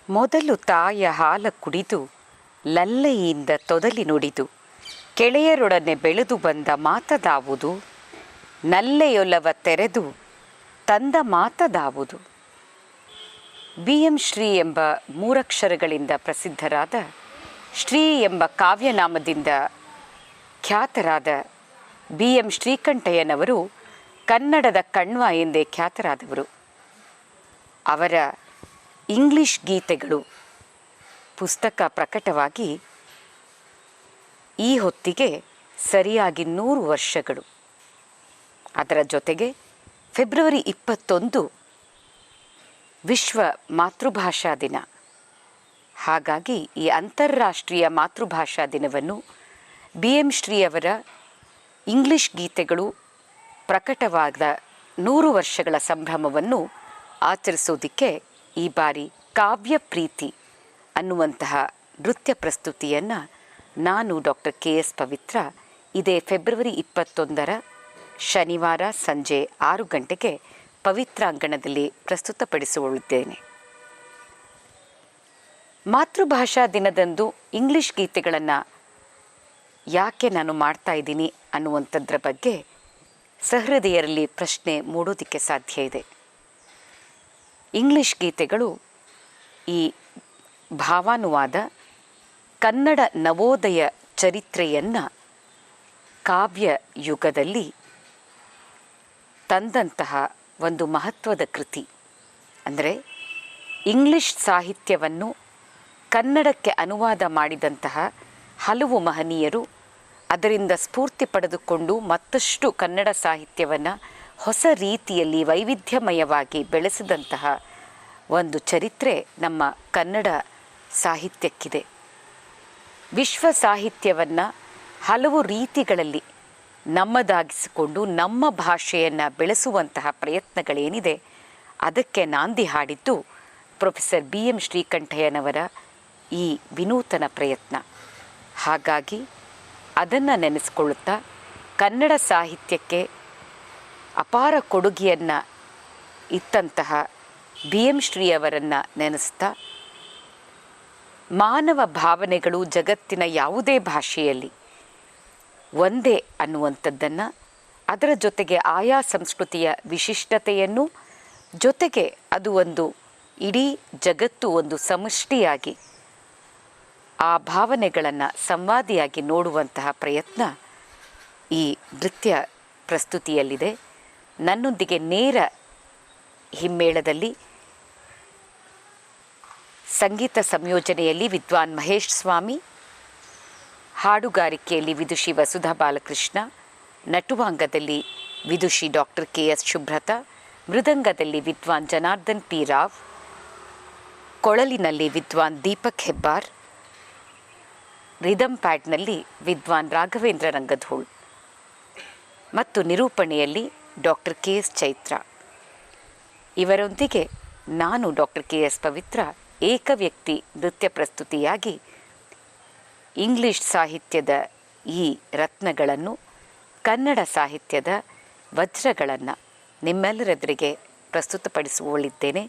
ಮೊದಲು ತಾಯ ಹಾಲ ಕುಡಿದು ಲಲ್ಲೆಯಿಂದ ತೊದಲಿ ನುಡಿದು ಕೆಳೆಯರೊಡನೆ ಬೆಳೆದು ಬಂದ ಮಾತದಾವುದು, ನಲ್ಲೆಯೊಲವ ತೆರೆದು ತಂದ ಮಾತದಾವುದು. ಬಿ ಎಂ ಶ್ರೀ ಎಂಬ ಮೂರಕ್ಷರಗಳಿಂದ ಪ್ರಸಿದ್ಧರಾದ, ಶ್ರೀ ಎಂಬ ಕಾವ್ಯನಾಮದಿಂದ ಖ್ಯಾತರಾದ ಬಿ ಎಂ ಶ್ರೀಕಂಠಯ್ಯನವರು ಕನ್ನಡದ ಕಣ್ವ ಎಂದೇ ಖ್ಯಾತರಾದವರು. ಅವರ ಇಂಗ್ಲಿಷ್ ಗೀತೆಗಳು ಪುಸ್ತಕ ಪ್ರಕಟವಾಗಿ ಈ ಹೊತ್ತಿಗೆ ಸರಿಯಾಗಿ 100 ವರ್ಷಗಳು. ಅದರ ಜೊತೆಗೆ ಫೆಬ್ರವರಿ 21 ವಿಶ್ವ ಮಾತೃಭಾಷಾ ದಿನ. ಹಾಗಾಗಿ ಈ ಅಂತಾರಾಷ್ಟ್ರೀಯ ಮಾತೃಭಾಷಾ ದಿನವನ್ನು ಬಿ ಎಂ ಶ್ರೀಯವರ ಇಂಗ್ಲಿಷ್ ಗೀತೆಗಳು ಪ್ರಕಟವಾದ 100 ವರ್ಷಗಳ ಸಂಭ್ರಮವನ್ನು ಆಚರಿಸೋದಕ್ಕೆ ಈ ಬಾರಿ ಕಾವ್ಯ ಪ್ರೀತಿ ಅನ್ನುವಂತಹ ನೃತ್ಯ ಪ್ರಸ್ತುತಿಯನ್ನು ನಾನು ಡಾಕ್ಟರ್ ಕೆ ಎಸ್ ಪವಿತ್ರ ಇದೇ ಫೆಬ್ರವರಿ 21 ಶನಿವಾರ ಸಂಜೆ 6 ಗಂಟೆಗೆ ಪವಿತ್ರಾಂಗಣದಲ್ಲಿ ಪ್ರಸ್ತುತಪಡಿಸಿಕೊಳ್ಳುತ್ತೇನೆ. ಮಾತೃಭಾಷಾ ದಿನದಂದು ಇಂಗ್ಲಿಷ್ ಗೀತೆಗಳನ್ನು ಯಾಕೆ ನಾನು ಮಾಡ್ತಾ ಇದ್ದೀನಿ ಅನ್ನುವಂಥದ್ರ ಬಗ್ಗೆ ಸಹೃದಯರಲ್ಲಿ ಪ್ರಶ್ನೆ ಮೂಡೋದಕ್ಕೆ ಸಾಧ್ಯ ಇದೆ. ಇಂಗ್ಲಿಷ್ ಗೀತೆಗಳು ಈ ಭಾವಾನುವಾದ ಕನ್ನಡ ನವೋದಯ ಚರಿತ್ರೆಯನ್ನು ಕಾವ್ಯ ಯುಗದಲ್ಲಿ ತಂದಂತಹ ಒಂದು ಮಹತ್ವದ ಕೃತಿ. ಅಂದರೆ ಇಂಗ್ಲಿಷ್ ಸಾಹಿತ್ಯವನ್ನು ಕನ್ನಡಕ್ಕೆ ಅನುವಾದ ಮಾಡಿದಂತಹ ಹಲವು ಮಹನೀಯರು ಅದರಿಂದ ಸ್ಫೂರ್ತಿ ಪಡೆದುಕೊಂಡು ಮತ್ತಷ್ಟು ಕನ್ನಡ ಸಾಹಿತ್ಯವನ್ನು ಹೊಸ ರೀತಿಯಲ್ಲಿ ವೈವಿಧ್ಯಮಯವಾಗಿ ಬೆಳೆಸಿದಂತಹ ಒಂದು ಚರಿತ್ರೆ ನಮ್ಮ ಕನ್ನಡ ಸಾಹಿತ್ಯಕ್ಕಿದೆ. ವಿಶ್ವ ಸಾಹಿತ್ಯವನ್ನು ಹಲವು ರೀತಿಗಳಲ್ಲಿ ನಮ್ಮದಾಗಿಸಿಕೊಂಡು ನಮ್ಮ ಭಾಷೆಯನ್ನು ಬೆಳೆಸುವಂತಹ ಪ್ರಯತ್ನಗಳೇನಿದೆ ಅದಕ್ಕೆ ನಾಂದಿ ಹಾಡಿದ್ದು ಪ್ರೊಫೆಸರ್ ಬಿ ಎಂ ಶ್ರೀಕಂಠಯ್ಯನವರ ಈ ವಿನೂತನ ಪ್ರಯತ್ನ. ಹಾಗಾಗಿ ಅದನ್ನು ನೆನೆಸ್ಕೊಳ್ಳುತ್ತಾ ಕನ್ನಡ ಸಾಹಿತ್ಯಕ್ಕೆ ಅಪಾರ ಕೊಡುಗೆಯನ್ನು ಇತ್ತಂತಹ ಬಿ ಎಂ ಶ್ರೀಯವರನ್ನು ನೆನೆಸ್ತಾ, ಮಾನವ ಭಾವನೆಗಳು ಜಗತ್ತಿನ ಯಾವುದೇ ಭಾಷೆಯಲ್ಲಿ ಒಂದೇ ಅನ್ನುವಂಥದ್ದನ್ನು, ಅದರ ಜೊತೆಗೆ ಆಯಾ ಸಂಸ್ಕೃತಿಯ ವಿಶಿಷ್ಟತೆಯನ್ನು, ಜೊತೆಗೆ ಅದು ಒಂದು ಇಡೀ ಜಗತ್ತು ಒಂದು ಸಮಷ್ಟಿಯಾಗಿ ಆ ಭಾವನೆಗಳನ್ನು ಸಂವಾದಿಯಾಗಿ ನೋಡುವಂತಹ ಪ್ರಯತ್ನ ಈ ನೃತ್ಯ ಪ್ರಸ್ತುತಿಯಲ್ಲಿದೆ. ನನ್ನೊಂದಿಗೆ ನೇರ ಹಿಮ್ಮೇಳದಲ್ಲಿ ಸಂಗೀತ ಸಂಯೋಜನೆಯಲ್ಲಿ ವಿದ್ವಾನ್ ಮಹೇಶ್ ಸ್ವಾಮಿ, ಹಾಡುಗಾರಿಕೆಯಲ್ಲಿ ವಿದುಷಿ ವಸುಧಾ ಬಾಲಕೃಷ್ಣ, ನಟುವಾಂಗದಲ್ಲಿ ವಿದುಷಿ ಡಾಕ್ಟರ್ ಕೆ ಎಸ್ ಶುಭ್ರತಾ, ಮೃದಂಗದಲ್ಲಿ ವಿದ್ವಾನ್ ಜನಾರ್ದನ್ ಪಿ ರಾವ್, ಕೊಳಲಿನಲ್ಲಿ ವಿದ್ವಾನ್ ದೀಪಕ್ ಹೆಬ್ಬಾರ್, ರಿದಮ್ ಪ್ಯಾಡ್ನಲ್ಲಿ ವಿದ್ವಾನ್ ರಾಘವೇಂದ್ರ ರಂಗಧೂಳ್ ಮತ್ತು ನಿರೂಪಣೆಯಲ್ಲಿ ಡಾಕ್ಟರ್ ಕೆ ಎಸ್ ಚೈತ್ರ. ಇವರೊಂದಿಗೆ ನಾನು ಡಾಕ್ಟರ್ ಕೆ ಎಸ್ ಪವಿತ್ರ ಏಕವ್ಯಕ್ತಿ ನೃತ್ಯ ಪ್ರಸ್ತುತಿಯಾಗಿ ಇಂಗ್ಲಿಷ್ ಸಾಹಿತ್ಯದ ಈ ರತ್ನಗಳನ್ನು, ಕನ್ನಡ ಸಾಹಿತ್ಯದ ವಜ್ರಗಳನ್ನು ನಿಮ್ಮೆಲ್ಲರೆದುರಿಗೆ ಪ್ರಸ್ತುತಪಡಿಸಿಕೊಳ್ಳಿದ್ದೇನೆ.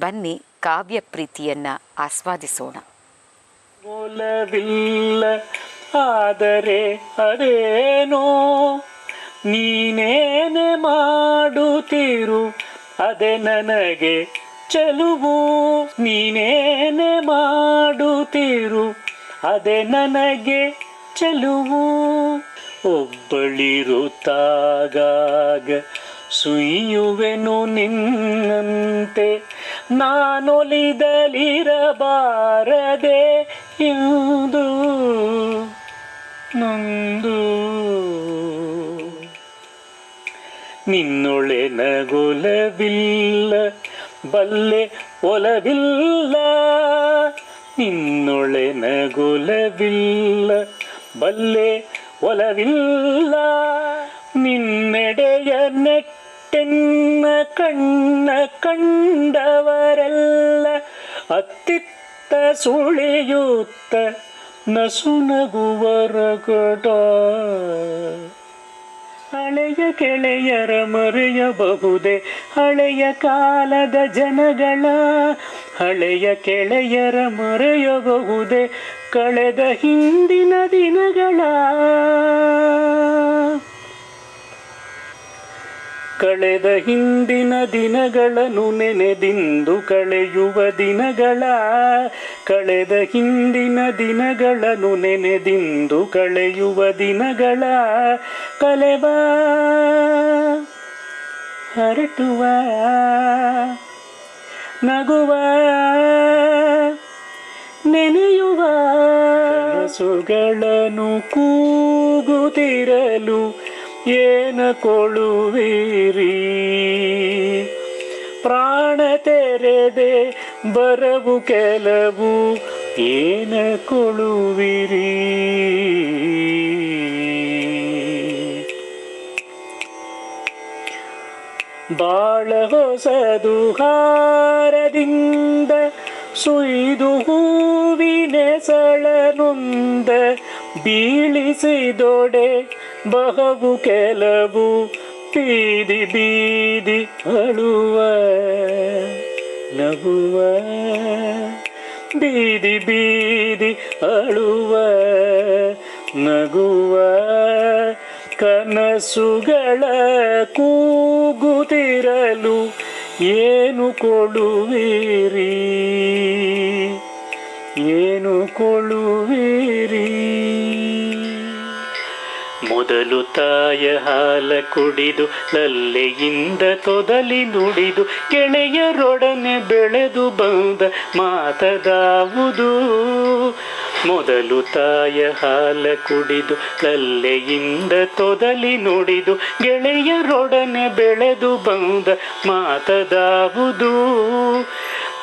ಬನ್ನಿ ಕಾವ್ಯ ಪ್ರೀತಿಯನ್ನು ಆಸ್ವಾದಿಸೋಣ. ಒಲವಿಲ್ಲ ಆದರೆ ಅದೇನೋ ನೀನೇನೆ ಮಾಡುತ್ತಿರು, ಅದೇ ನನಗೆ ಚೆಲುವು. ನೀನೇನೆ ಮಾಡುತ್ತಿರು, ಅದೇ ನನಗೆ ಚೆಲುವು. ಒಬ್ಬಳಿರುತ್ತಾಗಾಗ ಸುಯ್ಯುವೆನು ನಿನ್ನಂತೆ, ನಾನೊಲಿದಲಿರಬಾರದೆ ಎಂದು ನೊಂದು. ನಿನ್ನೊಳೆ ನಗುಲವಿಲ್ಲ ಬಲ್ಲೆ ಒಲವಿಲ್ಲ, ನಿನ್ನೊಳೆ ನಗುಲವಿಲ್ಲ ಬಲ್ಲೆ ಒಲವಿಲ್ಲ. ನಿನ್ನೆಡೆಯ ನೆಟ್ಟೆನ್ನ ಕಣ್ಣ ಕಂಡವರೆಲ್ಲ ಅತ್ತಿತ್ತ ಸುಳಿಯುತ್ತ ನಸು ನಗುವರಗಡ. ಹಳೆಯ ಕೆಳೆಯರ ಮರೆಯಬಹುದೇ ಹಳೆಯ ಕಾಲದ ಜನಗಳ, ಹಳೆಯ ಕೆಳೆಯರ ಮರೆಯಬಹುದೇ ಕಳೆದ ಹಿಂದಿನ ದಿನಗಳ, ಕಳೆದ ಹಿಂದಿನ ದಿನಗಳನ್ನು ನೆನೆದಿಂದು ಕಳೆಯುವ ದಿನಗಳ, ಕಳೆದ ಹಿಂದಿನ ದಿನಗಳನ್ನು ನೆನೆದಿಂದು ಕಳೆಯುವ ದಿನಗಳ, ಕಲೆವ ಹರಟುವ ನಗುವ ನೆನೆಯುವ ಕನಸುಗಳನ್ನು ಕೂಗುತ್ತಿರಲು ಏನ ಕೊಳ್ಳುವಿರಿ, ಪ್ರಾಣ ತೆರೆದೆ ಬರವು ಕೆಲವು ಏನ ಕೊಳ್ಳುವಿರಿ. ಬಾಳ ಹೊಸದು ಹಾರದಿಂದ ಸುಯ್ದು ಹೂವಿನೆಸಳನೊಂದ ಬೀಳಿಸಿದೊಡೆ ಬಹು ಕೆಲವು ಬೀದಿ ಬೀದಿ ಅಳುವ ನಗುವ, ಬೀದಿ ಬೀದಿ ಅಳುವ ನಗುವ ಕನಸುಗಳ ಕೂಗುತ್ತಿರಲು ಏನು ಕೊಳ್ಳುವಿರಿ, ಏನು ಕೊಳ್ಳುವಿರಿ. ಮೊದಲು ತಾಯ ಹಾಲ ಕುಡಿದು ಲಲ್ಲೆಯಿಂದ ತೊದಲಿ ನುಡಿದು ಗೆಳೆಯರೊಡನೆ ಬೆಳೆದು ಬಂದ ಮಾತದಾವುದು, ಮೊದಲು ತಾಯ ಹಾಲ ಕುಡಿದು ಲಲ್ಲೆಯಿಂದ ತೊದಲಿ ನುಡಿದು ಗೆಳೆಯರೊಡನೆ ಬೆಳೆದು ಬಂದ ಮಾತದಾವುದು,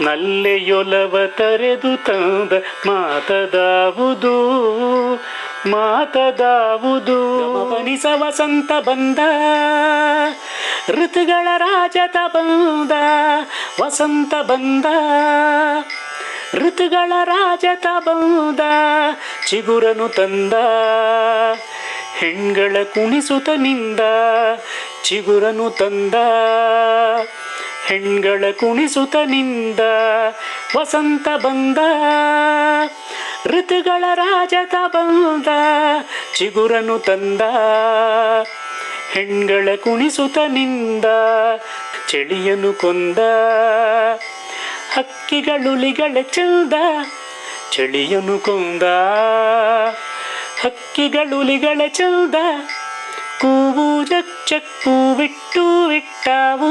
ನಲ್ಲೆಯೊಲವ ತರೆದು ತಂದ ಮಾತದಾವುದು, ಮಾತದಾವುದು. ಮನಿಸ ವಸಂತ ಬಂದ ಋತುಗಳ ರಾಜತ ಬಂದ, ವಸಂತ ಬಂದ ಋತುಗಳ ರಾಜತ ಬಂದ, ಚಿಗುರನು ತಂದ ಹೆಣ್ಗಳ ಕುಣಿಸುತ್ತ ನಿಂದ, ಚಿಗುರನು ತಂದ ಹೆಣ್ಗಳ ಕುಣಿಸುತ್ತ ನಿಂದ, ವಸಂತ ಬಂದ ಋತುಗಳ ರಾಜತ ಬಂದ, ಚಿಗುರನು ತಂದ ಹೆಣ್ಗಳ ಕುಣಿಸುತ್ತ ನಿಂದ, ಚಳಿಯನು ಕೊಂದ ಹಕ್ಕಿಗಳುಲಿಗಳ ಚಂದ, ಚಳಿಯನು ಕೊಂದ ಹಕ್ಕಿಗಳುಲಿಗಳ ಚಂದ, ಕೂವು ಚಕ್ ಚಕ್ ಪೂ ಬಿಟ್ಟು ಬಿಟ್ಟಾವು.